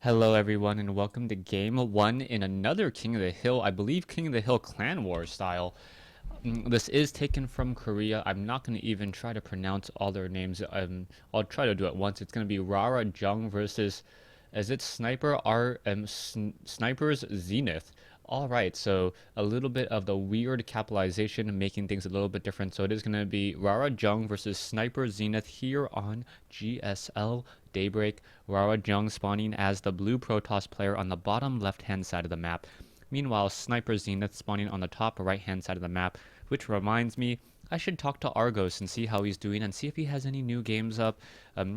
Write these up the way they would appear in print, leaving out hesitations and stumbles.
Hello everyone and welcome to game 1 in another King of the Hill, I believe King of the Hill Clan Wars style. This is taken from Korea. I'm not going to even try to pronounce all their names. I'll try to do it once. It's going to be Rara Jung versus, is it Snipers Zenith. Alright, so a little bit of the weird capitalization making things a little bit different. So it is going to be Rara Jung versus Sniper Zenith here on GSL Daybreak. Rara Jung spawning as the blue Protoss player on the bottom left hand side of the map. Meanwhile, Sniper Zenith spawning on the top right hand side of the map, which reminds me, I should talk to Argos and see how he's doing and see if he has any new games up.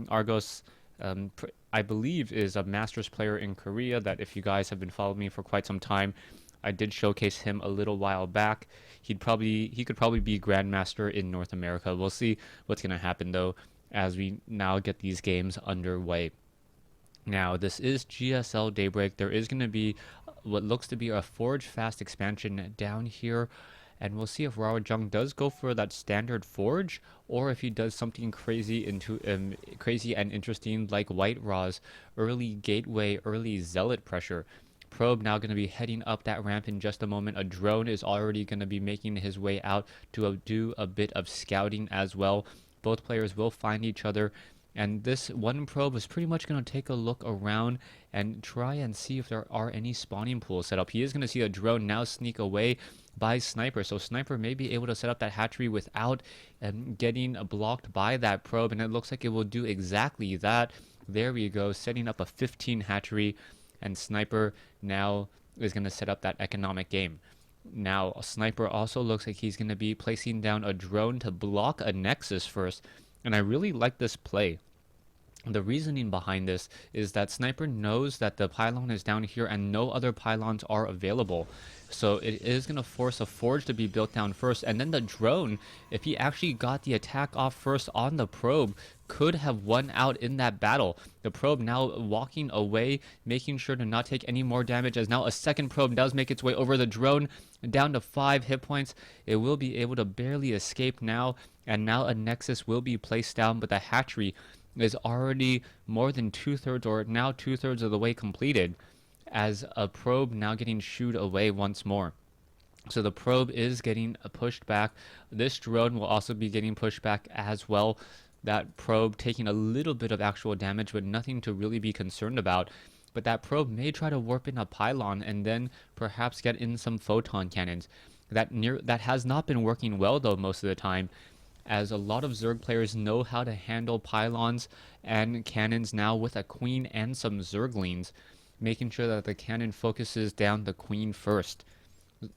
Argos, I believe, is a Masters player in Korea that if you guys have been following me for quite some time, I did showcase him a little while back. He could probably be Grandmaster in North America. We'll see what's going to happen though as we now get these games underway. Now, this is GSL Daybreak. There is going to be what looks to be a Forge Fast expansion down here, and we'll see if Rara Jung does go for that standard Forge, or if he does something crazy crazy and interesting like White Raw's early Gateway, early Zealot pressure. Probe now going to be heading up that ramp in just a moment. A drone is already going to be making his way out to do a bit of scouting as well. Both players will find each other, and this one probe is pretty much going to take a look around and try and see if there are any spawning pools set up. He is going to see a drone now sneak away by Sniper, so Sniper may be able to set up that hatchery without getting blocked by that probe, and it looks like it will do exactly that. There we go, setting up a 15 hatchery, and Sniper now is going to set up that economic game. Now, Sniper also looks like he's going to be placing down a drone to block a Nexus first, and I really like this play. The reasoning behind this is that Sniper knows that the pylon is down here and no other pylons are available. So it is going to force a Forge to be built down first, and then the drone, if he actually got the attack off first on the probe, could have won out in that battle. The probe now walking away, making sure to not take any more damage, as now a second probe does make its way over the drone down to 5 hit points. It will be able to barely escape now, and now a Nexus will be placed down, but the hatchery is already more than 2/3 or now 2/3 of the way completed, as a probe now getting shooed away once more. So the probe is getting pushed back. This drone will also be getting pushed back as well. That probe taking a little bit of actual damage, but nothing to really be concerned about. But that probe may try to warp in a pylon and then perhaps get in some photon cannons. That has not been working well though most of the time, as a lot of Zerg players know how to handle pylons and cannons now with a queen and some Zerglings, making sure that the cannon focuses down the queen first.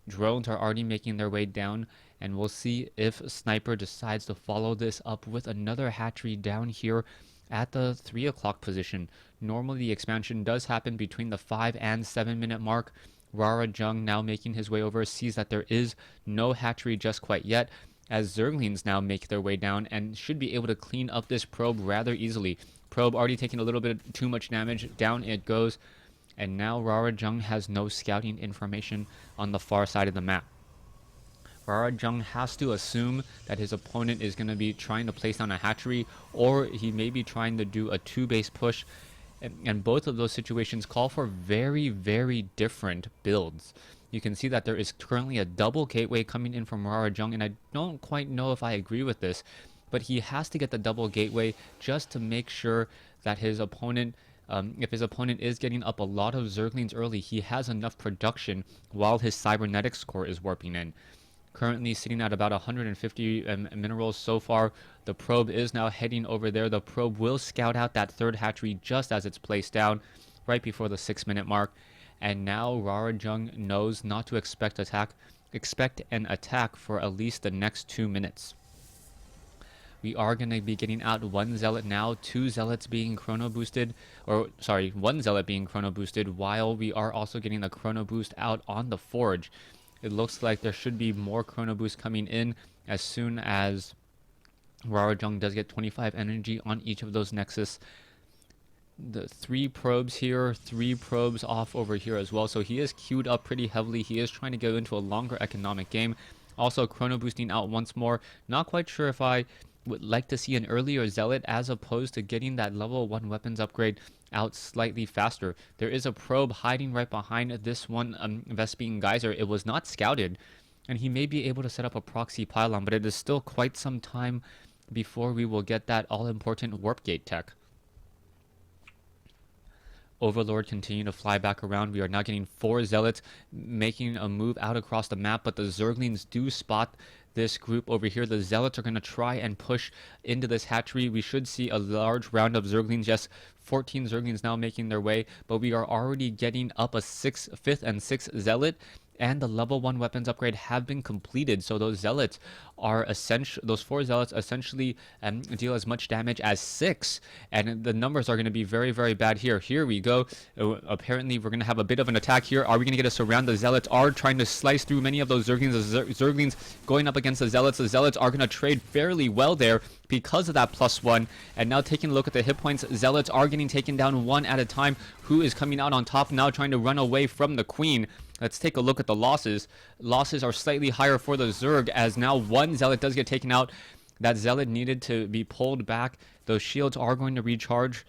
Drones are already making their way down, and we'll see if Sniper decides to follow this up with another hatchery down here at the 3 o'clock position. Normally the expansion does happen between the 5 and 7 minute mark. Rara Jung now making his way over sees that there is no hatchery just quite yet, as Zerglings now make their way down and should be able to clean up this probe rather easily. Probe already taking a little bit too much damage, down it goes, and now Rara Jung has no scouting information on the far side of the map. Rara Jung has to assume that his opponent is going to be trying to place down a hatchery, or he may be trying to do a 2-base push, and both of those situations call for very, very different builds. You can see that there is currently a double gateway coming in from Rara Jung, and I don't quite know if I agree with this, but he has to get the double gateway just to make sure that his opponent, if his opponent is getting up a lot of Zerglings early, he has enough production while his cybernetics core is warping in. Currently sitting at about 150 minerals so far. The probe is now heading over there. The probe will scout out that third hatchery just as it's placed down, right before the 6 minute mark. And now Rara Jung knows not to expect an attack for at least the next 2 minutes. We are going to be getting out 1 Zealot now, 2 Zealots being chrono boosted, or sorry, 1 Zealot being chrono boosted, while we are also getting the chrono boost out on the Forge. It looks like there should be more chrono boost coming in as soon as Rara Jung does get 25 energy on each of those Nexus. The 3 probes here, 3 probes off over here as well, so he is queued up pretty heavily. He is trying to go into a longer economic game. Also chrono boosting out once more. Not quite sure if I would like to see an earlier Zealot as opposed to getting that level 1 weapons upgrade out slightly faster. There is a probe hiding right behind this one Vespene Geyser. It was not scouted, and he may be able to set up a proxy pylon, but it is still quite some time before we will get that all-important warp gate tech. Overlord continue to fly back around. We are now getting 4 Zealots making a move out across the map, but the Zerglings do spot this group over here. The Zealots are going to try and push into this hatchery. We should see a large round of Zerglings. Yes, 14 Zerglings now making their way, but we are already getting up a 5th and 6th Zealot, and the level 1 weapons upgrade have been completed. So those Zealots are those 4 Zealots essentially deal as much damage as 6, and the numbers are going to be very, very bad here. Here we go. Apparently we're going to have a bit of an attack here. Are we going to get a surround? The Zealots are trying to slice through many of those Zerglings. The Zerglings going up against the Zealots. The Zealots are going to trade fairly well there because of that +1. And now taking a look at the hit points, Zealots are getting taken down one at a time. Who is coming out on top now, trying to run away from the Queen? Let's take a look at the losses. Losses are slightly higher for the Zerg, as now 1 Zealot does get taken out. That Zealot needed to be pulled back. Those shields are going to recharge.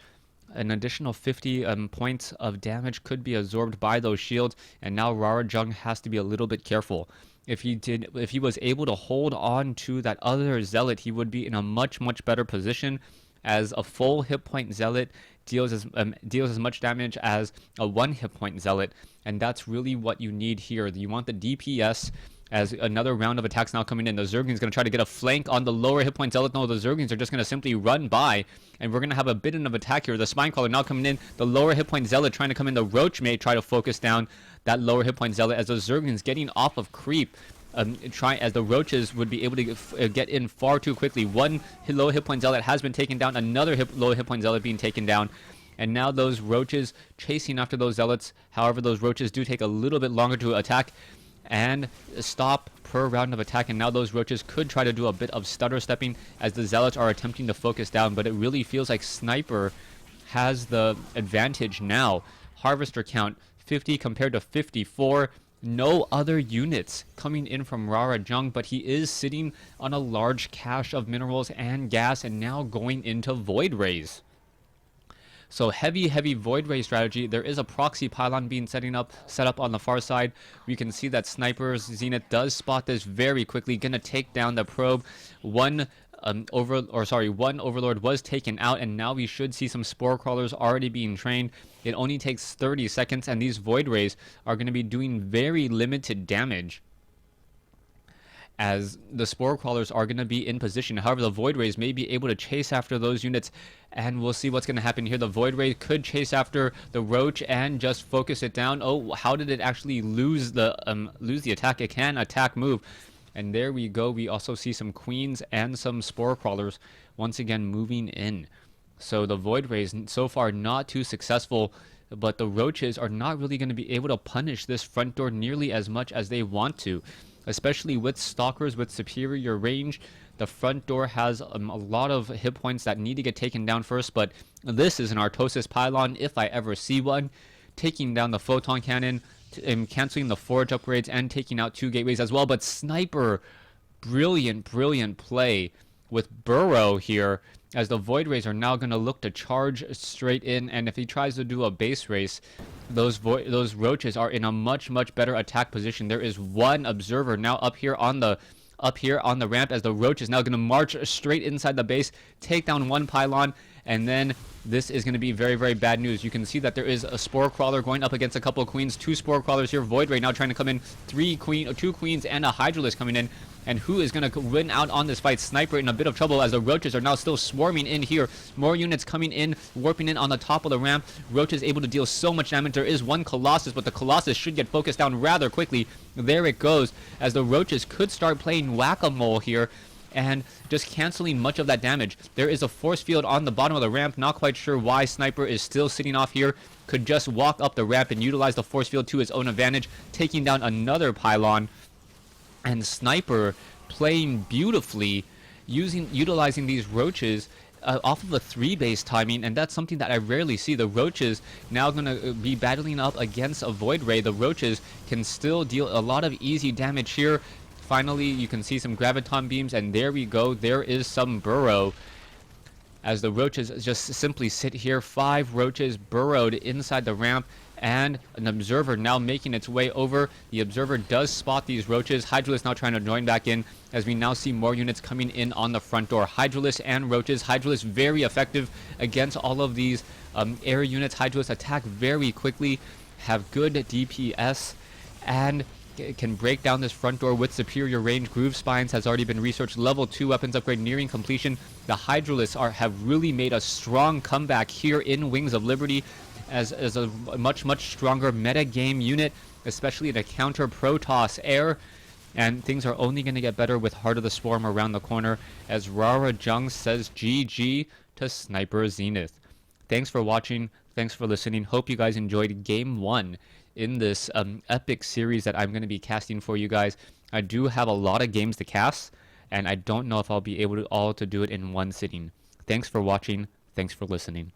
An additional 50 points of damage could be absorbed by those shields, and now Rara Jung has to be a little bit careful. If he was able to hold on to that other Zealot, he would be in a much, much better position, as a full hit point Zealot deals as much damage as a 1 hit point Zealot, and that's really what you need here. You want the DPS, as another round of attacks now coming in. The Zerglings going to try to get a flank on the lower hit point Zealot. No, the Zerglings are just going to simply run by, and we're going to have a bit of attack here. The Spinecrawler now coming in. The lower hit point Zealot trying to come in. The Roach may try to focus down that lower hit point Zealot, as the Zerglings getting off of creep. As the Roaches would be able to get in far too quickly. One low hit point Zealot has been taken down. Another low hit point Zealot being taken down. And now those Roaches chasing after those Zealots. However, those Roaches do take a little bit longer to attack and stop per round of attack. And now those Roaches could try to do a bit of stutter stepping as the Zealots are attempting to focus down. But it really feels like Sniper has the advantage now. Harvester count 50 compared to 54. No other units coming in from Rara Jung, but he is sitting on a large cache of minerals and gas, and now going into Void Rays. So heavy Void Ray strategy. There is a proxy pylon being set up on the far side. We can see that Sniper's Zenith does spot this very quickly, gonna take down the probe. One Overlord was taken out, and now we should see some Spore Crawlers already being trained. It only takes 30 seconds, and these Void Rays are going to be doing very limited damage, as the Spore Crawlers are going to be in position. However, the Void Rays may be able to chase after those units, and we'll see what's going to happen here. The Void Ray could chase after the Roach and just focus it down. Oh, how did it actually lose the attack? It can attack move. And there we go. We also see some Queens and some Spore Crawlers once again moving in. So the Void Rays so far not too successful, but the Roaches are not really going to be able to punish this front door nearly as much as they want to, especially with Stalkers with superior range. The front door has a lot of hit points that need to get taken down first, but this is an Artosis Pylon if I ever see one, taking down the Photon Cannon, canceling the Forge upgrades, and taking out 2 gateways as well. But Sniper, brilliant play with Burrow here, as the Void Rays are now going to look to charge straight in, and if he tries to do a base race, those Roaches are in a much better attack position. There is one observer now up here on the ramp, as the Roach is now going to march straight inside the base, take down 1 pylon, and then this is going to be very bad news. You can see that there is a Spore Crawler going up against a couple of Queens. 2 Spore Crawlers here. Void Ray now trying to come in. 2 Queens and a Hydralisk coming in. And who is going to win out on this fight? Sniper in a bit of trouble, as the Roaches are now still swarming in here. More units coming in, warping in on the top of the ramp. Roach is able to deal so much damage. There is 1 Colossus, but the Colossus should get focused down rather quickly. There it goes, as the Roaches could start playing whack-a-mole here and just canceling much of that damage. There is a force field on the bottom of the ramp. Not quite sure why Sniper is still sitting off here. Could just walk up the ramp and utilize the force field to his own advantage, taking down another pylon. And Sniper playing beautifully, utilizing these Roaches off of a 3-base timing, and that's something that I rarely see. The Roaches now going to be battling up against a Void Ray. The Roaches can still deal a lot of easy damage here. Finally, you can see some graviton beams, and there we go. There is some burrow as the roaches just simply sit here. 5 roaches burrowed inside the ramp, and an observer now making its way over. The observer does spot these roaches. Hydralisk now trying to join back in as we now see more units coming in on the front door. Hydralisk and roaches. Hydralisk very effective against all of these air units. Hydralisk attack very quickly, have good DPS, and can break down this front door with superior range. Groove Spines has already been researched. Level 2 weapons upgrade nearing completion. The Hydralisks have really made a strong comeback here in Wings of Liberty as a much stronger meta game unit, especially to counter Protoss Air. And things are only going to get better with Heart of the Swarm around the corner, as Rara Jung says GG to Sniper Zenith. Thanks for watching. Thanks for listening. Hope you guys enjoyed Game 1 in this epic series that I'm going to be casting for you guys. I do have a lot of games to cast, and I don't know if I'll be able to do it in one sitting. Thanks for watching. Thanks for listening.